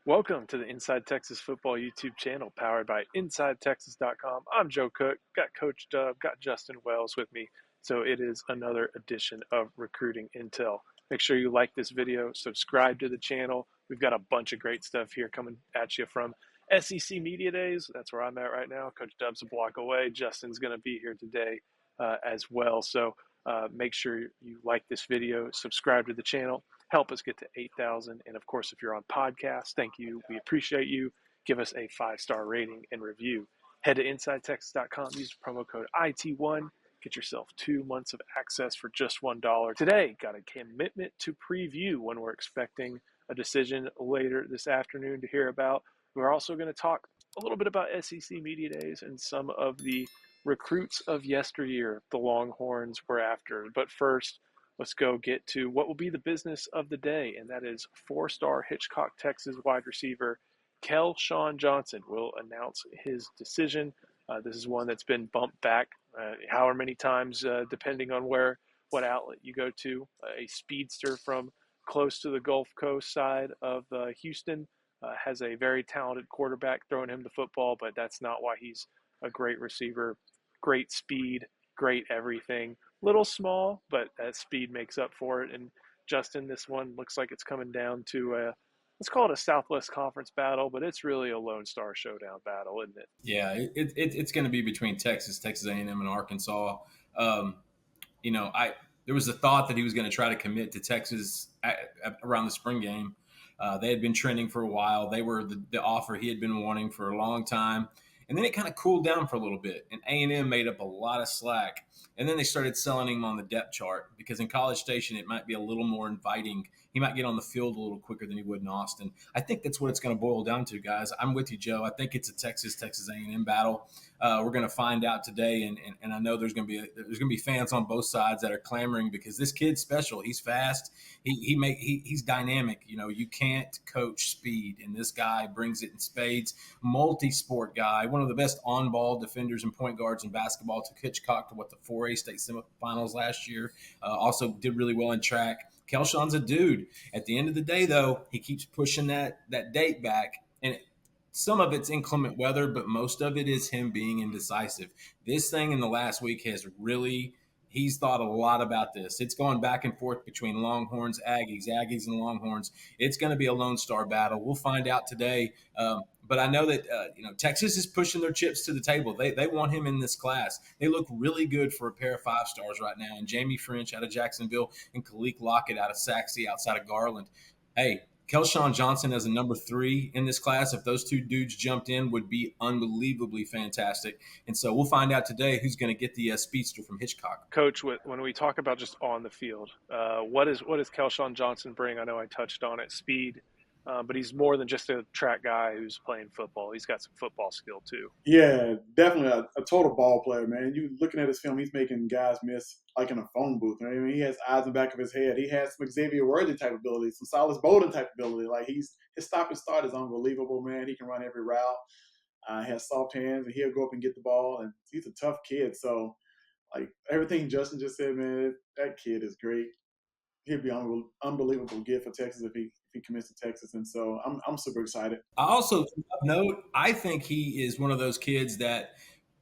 Welcome to the Inside Texas Football YouTube channel powered by InsideTexas.com. I'm Joe Cook, got Coach Dub, got Justin Wells with me. So it is another edition of Recruiting Intel. Make sure you like this video, subscribe to the channel. We've got a bunch of great stuff here coming at you from SEC Media Days. That's where I'm at right now. Coach Dub's a block away. Justin's going to be here today as well. So make sure you like this video, subscribe to the channel. Help us get to 8,000. And of course, if you're on podcast, thank you. We appreciate you. Give us a 5-star rating and review. Head to InsideTexas.com. Use the promo code IT1. Get yourself 2 months of access for just $1. Today, got a commitment to preview when we're expecting a decision later this afternoon to hear about. We're also going to talk a little bit about SEC Media Days and some of the recruits of yesteryear the Longhorns were after. But first, let's go get to what will be the business of the day, and that is 4-star Hitchcock, Texas wide receiver Kelshaun Johnson will announce his decision. This is one that's been bumped back however many times, depending on what outlet you go to. A speedster from close to the Gulf Coast side of Houston has a very talented quarterback throwing him the football, but that's not why he's a great receiver. Great speed, great everything. Little small, but that speed makes up for it. And Justin, this one looks like it's coming down to let's call it a Southwest Conference battle, but it's really a Lone Star Showdown battle, isn't it? Yeah, it's going to be between Texas A&M, and Arkansas. There was a thought that he was going to try to commit to Texas around the spring game. They had been trending for a while. They were the offer he had been wanting for a long time. And then it kind of cooled down for a little bit, and A&M made up a lot of slack. And then they started selling him on the depth chart because in College Station it might be a little more inviting. He might get on the field a little quicker than he would in Austin. I think that's what it's going to boil down to, guys. I'm with you, Joe. I think it's a Texas A&M battle. We're going to find out today, and I know there's going to be fans on both sides that are clamoring because this kid's special. He's fast. He's dynamic. You know, you can't coach speed, and this guy brings it in spades. Multi-sport guy, one of the best on-ball defenders and point guards in basketball. Took Hitchcock to the 4A state semifinals last year. Also did really well in track. Kelshaun's a dude. At the end of the day, though, he keeps pushing that date back, and some of it's inclement weather, but most of it is him being indecisive. This thing in the last week has really – he's thought a lot about this. It's going back and forth between Longhorns, Aggies, and Longhorns. It's going to be a Lone Star battle. We'll find out today. But I know that Texas is pushing their chips to the table. They want him in this class. They look really good for a pair of 5-stars right now. And Jamie French out of Jacksonville and Khalil Lockett out of Saxe outside of Garland. Hey, Kelshaun Johnson as a number 3 in this class, if those two dudes jumped in, would be unbelievably fantastic. And so we'll find out today who's going to get the speedster from Hitchcock. Coach, when we talk about just on the field, what does Kelshaun Johnson bring? I know I touched on it, speed. But he's more than just a track guy who's playing football. He's got some football skill too. Yeah, definitely a total ball player, man. You looking at his film, he's making guys miss like in a phone booth. I mean, he has eyes in the back of his head. He has some Xavier Worthy type ability, some Silas Bowden type ability. Like his stop and start is unbelievable, man. He can run every route. He has soft hands, and he'll go up and get the ball. And he's a tough kid. So, like everything Justin just said, man, that kid is great. He'd be an unbelievable gift for Texas if he commits to Texas, and so I'm super excited. I also note I think he is one of those kids that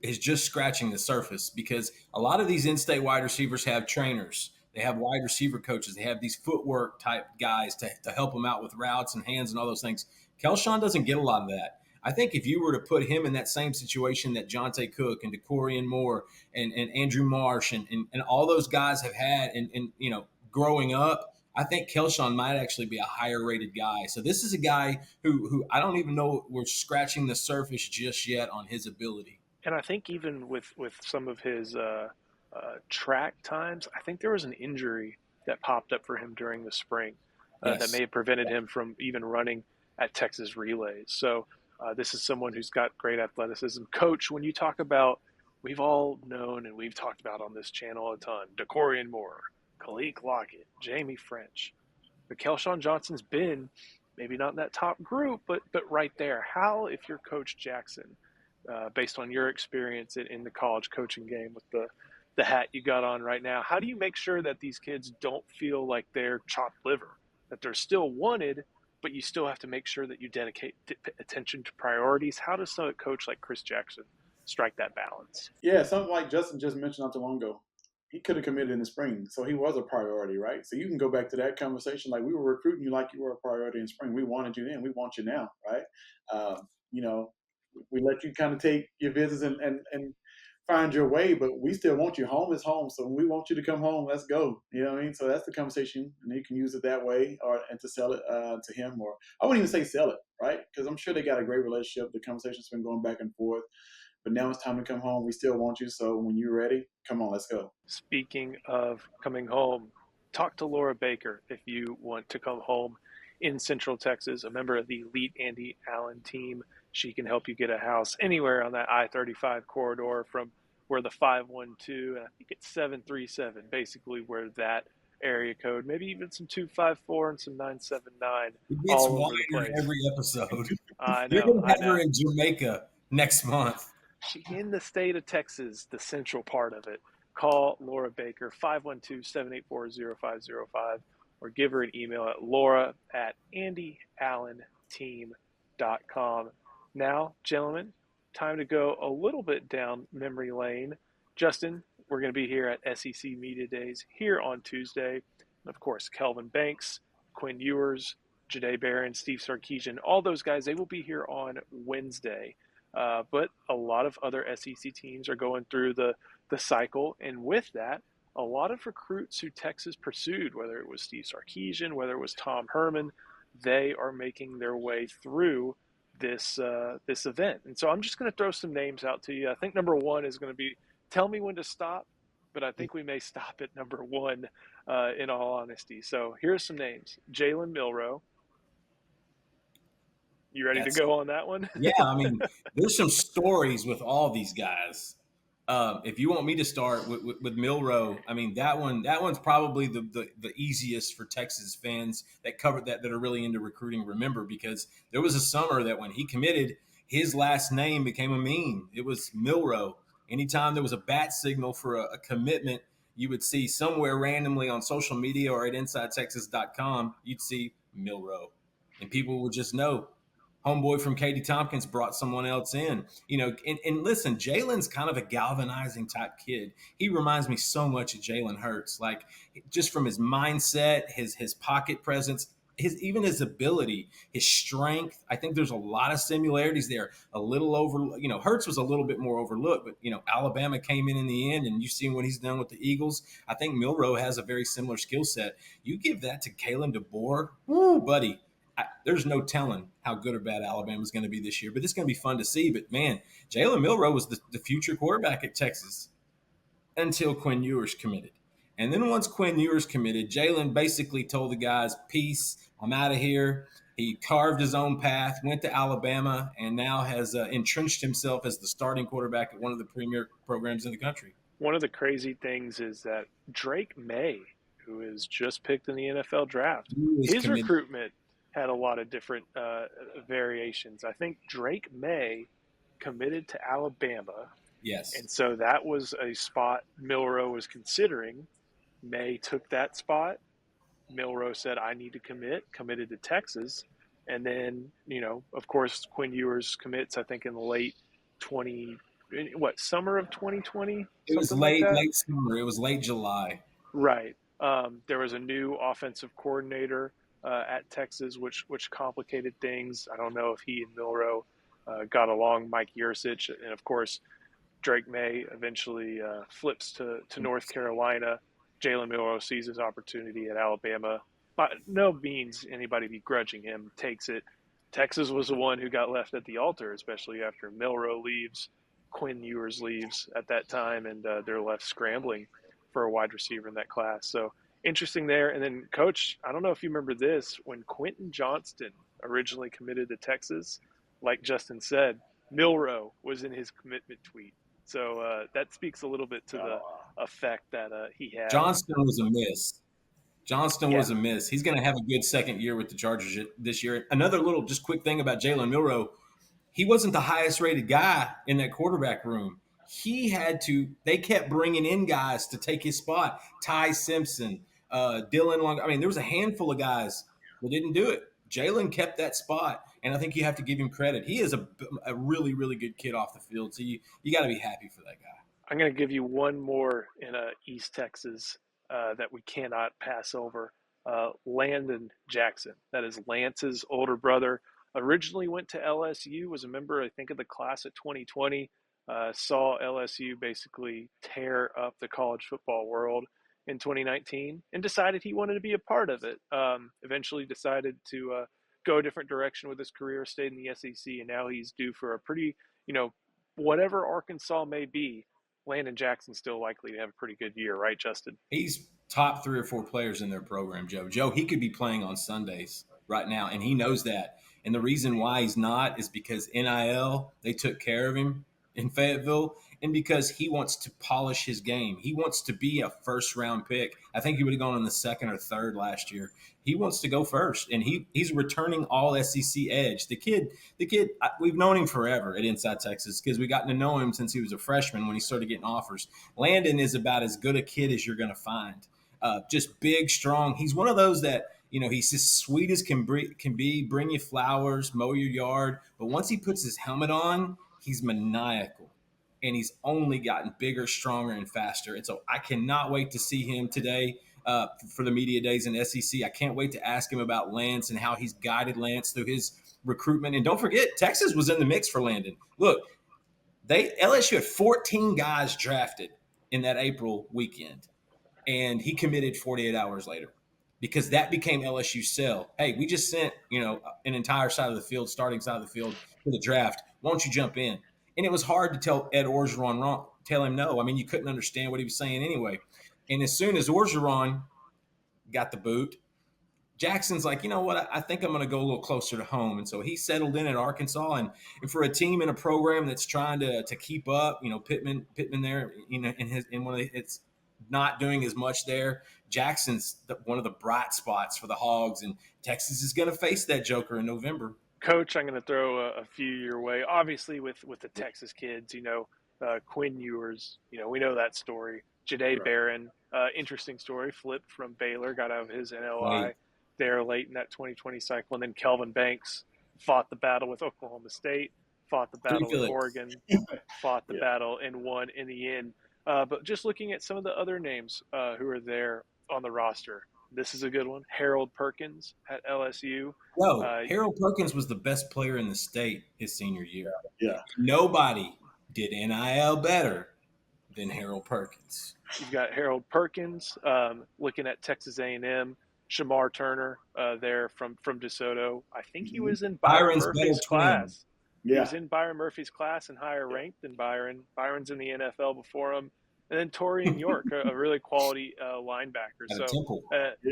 is just scratching the surface because a lot of these in-state wide receivers have trainers. They have wide receiver coaches. They have these footwork type guys to help them out with routes and hands and all those things. Kelshaun doesn't get a lot of that. I think if you were to put him in that same situation that Jonte Cook and DeCorian Moore and Andrew Marsh and all those guys have had and growing up, I think Kelshaun might actually be a higher rated guy. So this is a guy who I don't even know we're scratching the surface just yet on his ability. And I think even with some of his track times, I think there was an injury that popped up for him during the spring that may have prevented him from even running at Texas relays. So this is someone who's got great athleticism. Coach, when you talk about, we've all known and we've talked about on this channel a ton, DeCorian Moore, Khalil Lockett, Jamie French. But Kelshaun Johnson's been maybe not in that top group, but right there. How, if you're Coach Jackson, based on your experience in the college coaching game with the hat you got on right now, how do you make sure that these kids don't feel like they're chopped liver, that they're still wanted, but you still have to make sure that you dedicate attention to priorities. How does a coach like Chris Jackson strike that balance? Yeah, something like Justin just mentioned not too long ago. He could have committed in the spring, so he was a priority, right? So you can go back to that conversation. Like, we were recruiting you like you were a priority in spring. We wanted you then. We want you now, right? You know, we let you kind of take your visits and find your way, but we still want you. Home is home, so we want you to come home. Let's go. You know what I mean? So that's the conversation, and you can use it that way, and to sell it to him, or I wouldn't even say sell it, right? Because I'm sure they got a great relationship. The conversation's been going back and forth. But now it's time to come home. We still want you. So when you're ready, come on, let's go. Speaking of coming home, talk to Laura Baker if you want to come home in Central Texas, a member of the elite Andy Allen team. She can help you get a house anywhere on that I-35 corridor from where the 512 and I think it's 737, basically where that area code, maybe even some 254 and some 979 It gets all over the wider place. every episode. I You're know, going to I have her know. in Jamaica next month. She in the state of Texas, the central part of it. Call Laura Baker, 512-784-0505, or give her an email at laura@andyallenteam.com. Now, gentlemen, time to go a little bit down memory lane. Justin, we're going to be here at SEC Media Days here on Tuesday. And of course, Kelvin Banks, Quinn Ewers, Janae Barron, Steve Sarkisian, all those guys, they will be here on Wednesday. But a lot of other SEC teams are going through the cycle, and with that, a lot of recruits who Texas pursued, whether it was Steve Sarkisian, whether it was Tom Herman, they are making their way through this event. And so I'm just going to throw some names out to you. I think number one is going to be tell me when to stop, but I think we may stop at number one in all honesty. So here's some names: Jalen Milroe. You ready to go on that one? Yeah, I mean, there's some stories with all these guys. If you want me to start with Milroe, I mean that one's probably the easiest for Texas fans that covered that are really into recruiting. Remember, because there was a summer that when he committed, his last name became a meme. It was Milroe. Anytime there was a bat signal for a commitment, you would see somewhere randomly on social media or at InsideTexas.com, you'd see Milroe, and people would just know homeboy from Katy Tompkins brought someone else in. And listen, Jalen's kind of a galvanizing type kid. He reminds me so much of Jalen Hurts, like just from his mindset, his pocket presence, his ability, his strength. I think there's a lot of similarities there. A little Hurts was a little bit more overlooked, but Alabama came in the end, and you've seen what he's done with the Eagles. I think Milroe has a very similar skill set. You give that to Kalen DeBoer, woo, buddy. There's no telling how good or bad Alabama's going to be this year, but it's going to be fun to see. But man, Jalen Milroe was the future quarterback at Texas until Quinn Ewers committed. And then once Quinn Ewers committed, Jalen basically told the guys, peace, I'm out of here. He carved his own path, went to Alabama, and now has entrenched himself as the starting quarterback at one of the premier programs in the country. One of the crazy things is that Drake May, who is just picked in the NFL draft, his committed. recruitment had a lot of different variations. I think Drake May committed to Alabama. Yes. And so that was a spot Milroe was considering. May took that spot. Milroe said, I need to committed to Texas. And then, of course, Quinn Ewers commits, I think, in the late summer of 2020? It was late summer. It was late July. Right. There was a new offensive coordinator at Texas, which complicated things. I don't know if he and Milroe got along. Mike Yurcich, and of course, Drake May eventually flips to North Carolina. Jalen Milroe sees his opportunity at Alabama. By no means anybody begrudging him, takes it. Texas was the one who got left at the altar, especially after Milroe leaves, Quinn Ewers leaves at that time, and they're left scrambling for a wide receiver in that class. So interesting there. And then, Coach, I don't know if you remember this, when Quentin Johnston originally committed to Texas, like Justin said, Milroe was in his commitment tweet. So that speaks a little bit to the effect that he had. Johnston was a miss. Was a miss. He's going to have a good second year with the Chargers this year. Another little just quick thing about Jalen Milroe, he wasn't the highest rated guy in that quarterback room. They kept bringing in guys to take his spot. Ty Simpson, Dylan Long. I mean, there was a handful of guys that didn't do it. Jalen kept that spot, and I think you have to give him credit. He is a really, really good kid off the field, so you got to be happy for that guy. I'm going to give you one more in East Texas that we cannot pass over. Landon Jackson. That is Lance's older brother. Originally went to LSU, was a member, I think, of the class of 2020. Saw LSU basically tear up the college football world in 2019 and decided he wanted to be a part of it. Eventually decided to go a different direction with his career, stayed in the SEC, and now he's due for a pretty, whatever Arkansas may be, Landon Jackson's still likely to have a pretty good year, right, Justin? He's top 3 or 4 players in their program, Joe. Joe, he could be playing on Sundays right now, and he knows that. And the reason why he's not is because NIL, they took care of him in Fayetteville, and because he wants to polish his game. He wants to be a first round pick. I think he would have gone in the second or third last year. He wants to go first, and he's returning all SEC edge. The kid, we've known him forever at Inside Texas because we gotten to know him since he was a freshman when he started getting offers. Landon is about as good a kid as you're going to find. Just big, strong. He's one of those that he's as sweet as can be. Bring you flowers, mow your yard. But once he puts his helmet on, he's maniacal, and he's only gotten bigger, stronger, and faster. And so I cannot wait to see him today for the media days in SEC. I can't wait to ask him about Lance and how he's guided Lance through his recruitment. And don't forget, Texas was in the mix for Landon. Look, LSU had 14 guys drafted in that April weekend, and he committed 48 hours later because that became LSU's sell. Hey, we just sent an entire side of the field, starting side of the field for the draft. Why don't you jump in? And it was hard to tell Ed Orgeron wrong, tell him no. I mean, you couldn't understand what he was saying anyway. And as soon as Orgeron got the boot, Jackson's like, you know what? I think I'm going to go a little closer to home. And so he settled in at Arkansas. And for a team in a program that's trying to keep up, Pittman there, it's not doing as much there. Jackson's one of the bright spots for the Hogs, and Texas is going to face that joker in November. Coach, I'm going to throw a few your way. Obviously, with the Texas kids, Quinn Ewers, we know that story. Jahdae Barron, interesting story, flipped from Baylor, got out of his NLI there late in that 2020 cycle. And then Kelvin Banks fought the battle with Oklahoma State, fought the battle with Oregon, fought the battle and won in the end. But just looking at some of the other names who are there on the roster, this is a good one. Harold Perkins at LSU. Harold Perkins was the best player in the state his senior year. Yeah. Nobody did NIL better than Harold Perkins. You've got Harold Perkins looking at Texas A&M. Shamar Turner there from DeSoto. I think he was in Byron Murphy's class. Yeah. He was in Byron Murphy's class and higher ranked than Byron. Byron's in the NFL before him. And then Torian York, a really quality linebacker. So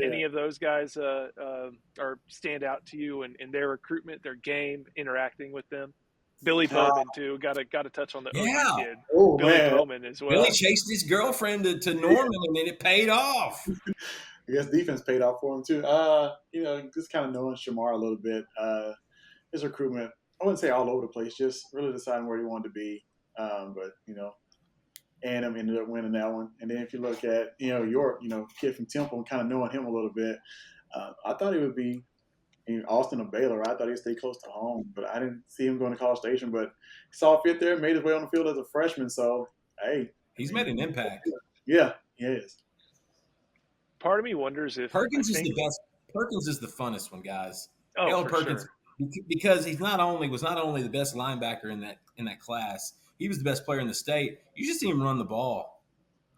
any of those guys are stand out to you in their recruitment, their game, interacting with them? Billy Bowman too. Got to touch on the OU kid. Billy Bowman as well. Billy chased his girlfriend to Norman, and then it paid off. I guess defense paid off for him too. Just kind of knowing Shamar a little bit. His recruitment, I wouldn't say all over the place, just really deciding where he wanted to be. But A&M ended up winning that one. And then if you look at York, kid from Temple, and kind of knowing him a little bit, I thought he would be Austin or Baylor. I thought he'd stay close to home, but I didn't see him going to College Station. But he saw fit there, made his way on the field as a freshman. So hey, he's made an impact. Yeah, he is. Part of me wonders if Perkins is the best. Perkins is the funnest one, guys. Oh, Perkins, because he was not only the best linebacker in that class, he was the best player in the state. You just see him run the ball.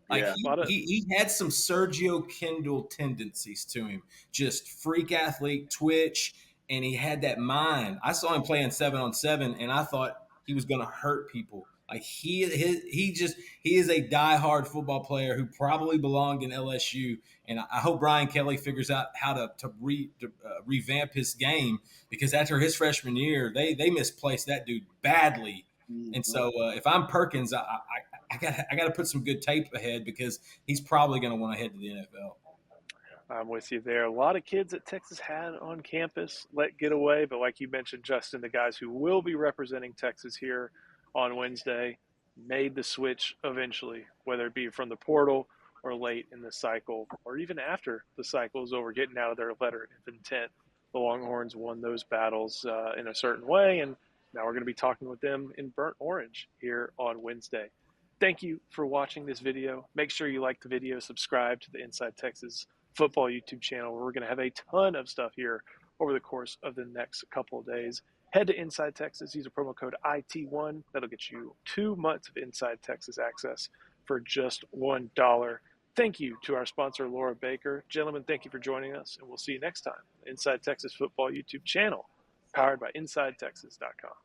He had some Sergio Kendall tendencies to him, just freak athlete, twitch, and he had that mind. I saw him playing 7-on-7, and I thought he was going to hurt people. Like he is a diehard football player who probably belonged in LSU, and I hope Brian Kelly figures out how to revamp his game, because after his freshman year, they misplaced that dude badly. Mm-hmm. And so if I'm Perkins, I got to put some good tape ahead, because he's probably going to want to head to the NFL. I'm with you there. A lot of kids that Texas had on campus let get away, but like you mentioned, Justin, the guys who will be representing Texas here on Wednesday made the switch eventually, whether it be from the portal or late in the cycle, or even after the cycle is over, getting out of their letter of intent. the Longhorns won those battles in a certain way, and now we're going to be talking with them in burnt orange here on Wednesday. Thank you for watching this video. Make sure you like the video, subscribe to the Inside Texas Football YouTube channel, where we're going to have a ton of stuff here over the course of the next couple of days. Head to Inside Texas, use a promo code IT1. That'll get you 2 months of Inside Texas access for just $1. Thank you to our sponsor, Laura Baker. Gentlemen, thank you for joining us, and we'll see you next time. Inside Texas Football YouTube channel, powered by InsideTexas.com.